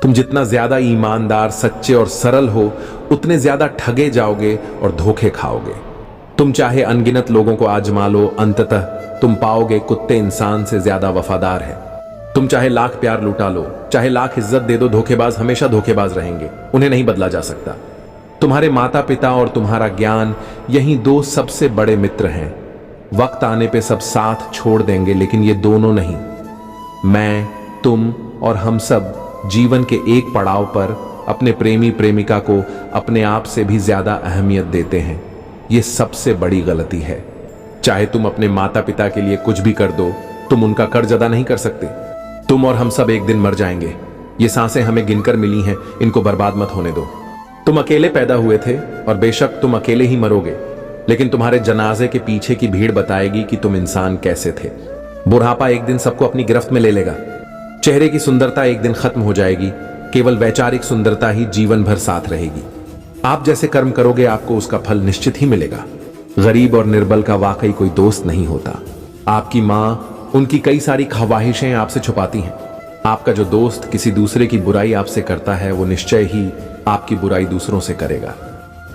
तुम जितना ज्यादा ईमानदार, सच्चे और सरल हो, उतने ज्यादा ठगे जाओगे और धोखे खाओगे। तुम चाहे अनगिनत लोगों को आजमा लो, अंततः तुम पाओगे कुत्ते इंसान से ज्यादा वफादार है। तुम चाहे लाख प्यार लुटा लो, चाहे लाख इज्जत दे दो, धोखेबाज हमेशा धोखेबाज रहेंगे, उन्हें नहीं बदला जा सकता। तुम्हारे माता पिता और तुम्हारा ज्ञान, यही दो सबसे बड़े मित्र हैं। वक्त आने पे सब साथ छोड़ देंगे, लेकिन ये दोनों नहीं। मैं, तुम और हम सब जीवन के एक पड़ाव पर अपने प्रेमी प्रेमिका को अपने आप से भी ज्यादा अहमियत देते हैं। ये सबसे बड़ी गलती है। चाहे तुम अपने माता पिता के लिए कुछ भी कर दो, तुम उनका कर्ज अदा नहीं कर सकते। तुम और हम सब एक दिन मर जाएंगे। ये सांसें हमें गिनकर मिली हैं, इनको बर्बाद मत होने दो। तुम अकेले पैदा हुए थे और बेशक तुम अकेले ही मरोगे, लेकिन तुम्हारे जनाजे के पीछे की भीड़ बताएगी कि तुम इंसान कैसे थे। बुढ़ापा एक दिन सबको अपनी गिरफ्त में ले लेगा। चेहरे की सुंदरता एक दिन खत्म हो जाएगी, केवल वैचारिक सुंदरता ही जीवन भर साथ रहेगी। आप जैसे कर्म करोगे, आपको उसका फल निश्चित ही मिलेगा। गरीब और निर्बल का वाकई कोई दोस्त नहीं होता। आपकी मां उनकी कई सारी ख्वाहिशें आपसे छुपाती हैं। आपका जो दोस्त किसी दूसरे की बुराई आपसे करता है, वो निश्चय ही आपकी बुराई दूसरों से करेगा।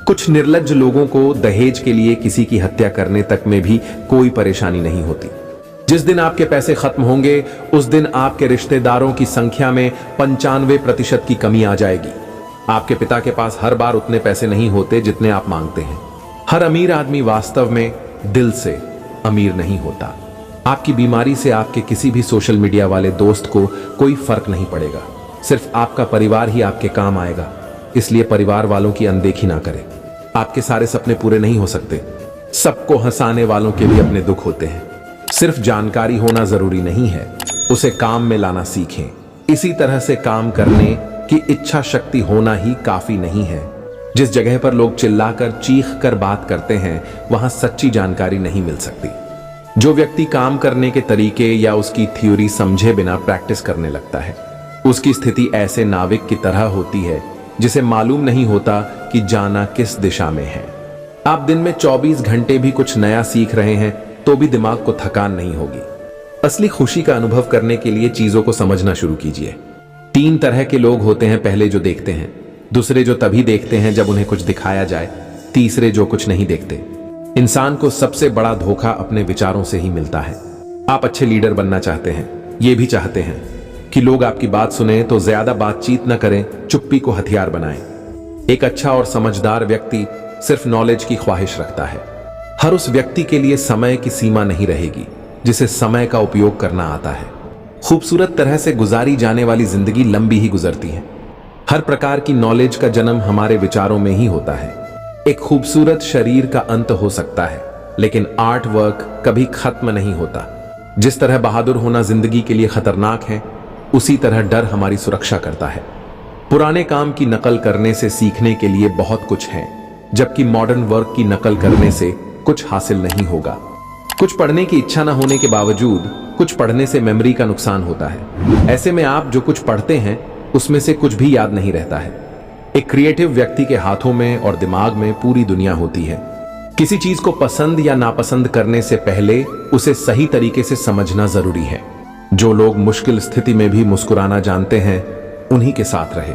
कुछ निर्लज्ज लोगों को दहेज के लिए किसी की हत्या करने तक में भी कोई परेशानी नहीं होती। जिस दिन आपके पैसे खत्म होंगे, उस दिन आपके रिश्तेदारों की संख्या में 95% की कमी आ जाएगी। आपके पिता के पास हर बार उतने पैसे नहीं होते जितने आप मांगते हैं। हर अमीर आदमी वास्तव में दिल से अमीर नहीं होता। आपकी बीमारी से आपके किसी भी सोशल मीडिया वाले दोस्त को कोई फर्क नहीं पड़ेगा। सिर्फ आपका परिवार ही आपके काम आएगा। इसलिए परिवार वालों की अनदेखी ना करें। आपके सारे सपने पूरे नहीं हो सकते। सबको हंसाने वालों के भी अपने दुख होते हैं। सिर्फ जानकारी होना जरूरी नहीं है, उसे काम में लाना सीखें। इसी तरह से काम करने की इच्छा शक्ति होना ही काफी नहीं है। जिस जगह पर लोग चिल्लाकर, चीख कर बात करते हैं, वहां सच्ची जानकारी नहीं मिल सकती। जो व्यक्ति काम करने के तरीके या उसकी थ्योरी समझे बिना प्रैक्टिस करने लगता है, उसकी स्थिति ऐसे नाविक की तरह होती है जिसे मालूम नहीं होता कि जाना किस दिशा में है। आप दिन में 24 घंटे भी कुछ नया सीख रहे हैं तो भी दिमाग को थकान नहीं होगी। असली खुशी का अनुभव करने के लिए चीजों को समझना शुरू कीजिए। 3 तरह के लोग होते हैं। पहले जो देखते हैं, दूसरे जो तभी देखते हैं जब उन्हें कुछ दिखाया जाए, तीसरे जो कुछ नहीं देखते। इंसान को सबसे बड़ा धोखा अपने विचारों से ही मिलता है। आप अच्छे लीडर बनना चाहते हैं, ये भी चाहते हैं कि लोग आपकी बात सुने, तो ज्यादा बातचीत न करें, चुप्पी को हथियार बनाएं। एक अच्छा और समझदार व्यक्ति सिर्फ नॉलेज की ख्वाहिश रखता है। हर उस व्यक्ति के लिए समय की सीमा नहीं रहेगी जिसे समय का उपयोग करना आता है। खूबसूरत तरह से गुजारी जाने वाली जिंदगी लंबी ही गुजरती है। हर प्रकार की नॉलेज का जन्म हमारे विचारों में ही होता है। एक खूबसूरत शरीर का अंत हो सकता है, लेकिन आर्ट वर्क कभी खत्म नहीं होता। जिस तरह बहादुर होना जिंदगी के लिए खतरनाक है, उसी तरह डर हमारी सुरक्षा करता है। पुराने काम की नकल करने से सीखने के लिए बहुत कुछ है, जबकि मॉडर्न वर्क की नकल करने से कुछ हासिल नहीं होगा। कुछ पढ़ने की इच्छा न होने के बावजूद कुछ पढ़ने से मेमोरी का नुकसान होता है। ऐसे में आप जो कुछ पढ़ते हैं उसमें से कुछ भी याद नहीं रहता है। एक क्रिएटिव व्यक्ति के हाथों में और दिमाग में पूरी दुनिया होती है। किसी चीज को पसंद या नापसंद करने से पहले उसे सही तरीके से समझना जरूरी है। जो लोग मुश्किल स्थिति में भी मुस्कुराना जानते हैं, उन्हीं के साथ रहे।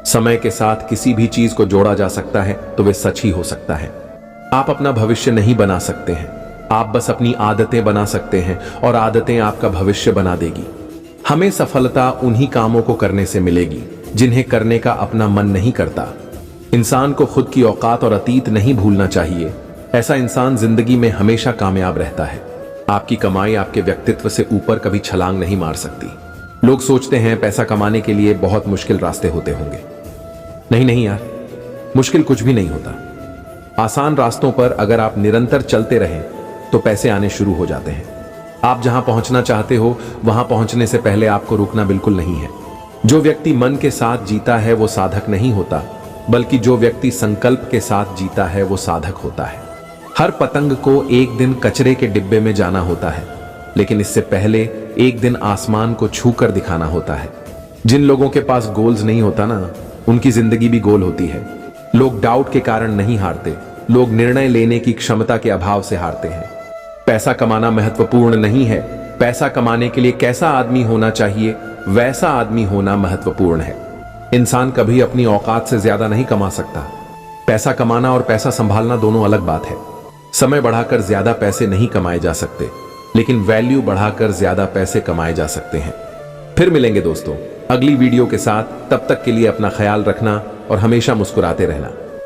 समय के साथ किसी भी चीज को जोड़ा जा सकता है तो वे सच ही हो सकता है। आप अपना भविष्य नहीं बना सकते हैं, आप बस अपनी आदतें बना सकते हैं और आदतें आपका भविष्य बना देगी। हमें सफलता उन्हीं कामों को करने से मिलेगी जिन्हें करने का अपना मन नहीं करता। इंसान को खुद की औकात और अतीत नहीं भूलना चाहिए। ऐसा इंसान जिंदगी में हमेशा कामयाब रहता है। आपकी कमाई आपके व्यक्तित्व से ऊपर कभी छलांग नहीं मार सकती। लोग सोचते हैं पैसा कमाने के लिए बहुत मुश्किल रास्ते होते होंगे। नहीं नहीं यार, मुश्किल कुछ भी नहीं होता। आसान रास्तों पर अगर आप निरंतर चलते रहें तो पैसे आने शुरू हो जाते हैं। आप जहां पहुंचना चाहते हो वहां पहुंचने से पहले आपको रुकना बिल्कुल नहीं है। जो व्यक्ति मन के साथ जीता है वो साधक नहीं होता, बल्कि जो व्यक्ति संकल्प के साथ जीता है वो साधक होता है। हर पतंग को एक दिन कचरे के डिब्बे में जाना होता है, लेकिन इससे पहले एक दिन आसमान को छूकर दिखाना होता है। जिन लोगों के पास गोल्स नहीं होता ना, उनकी जिंदगी भी गोल होती है। लोग डाउट के कारण नहीं हारते, लोग निर्णय लेने की क्षमता के अभाव से हारते हैं। पैसा कमाना महत्वपूर्ण नहीं है, पैसा कमाने के लिए कैसा आदमी होना चाहिए वैसा आदमी होना महत्वपूर्ण है। इंसान कभी अपनी औकात से ज्यादा नहीं कमा सकता। पैसा कमाना और पैसा संभालना दोनों अलग बात है। समय बढ़ाकर ज्यादा पैसे नहीं कमाए जा सकते, लेकिन वैल्यू बढ़ाकर ज्यादा पैसे कमाए जा सकते हैं। फिर मिलेंगे दोस्तों अगली वीडियो के साथ। तब तक के लिए अपना ख्याल रखना और हमेशा मुस्कुराते रहना।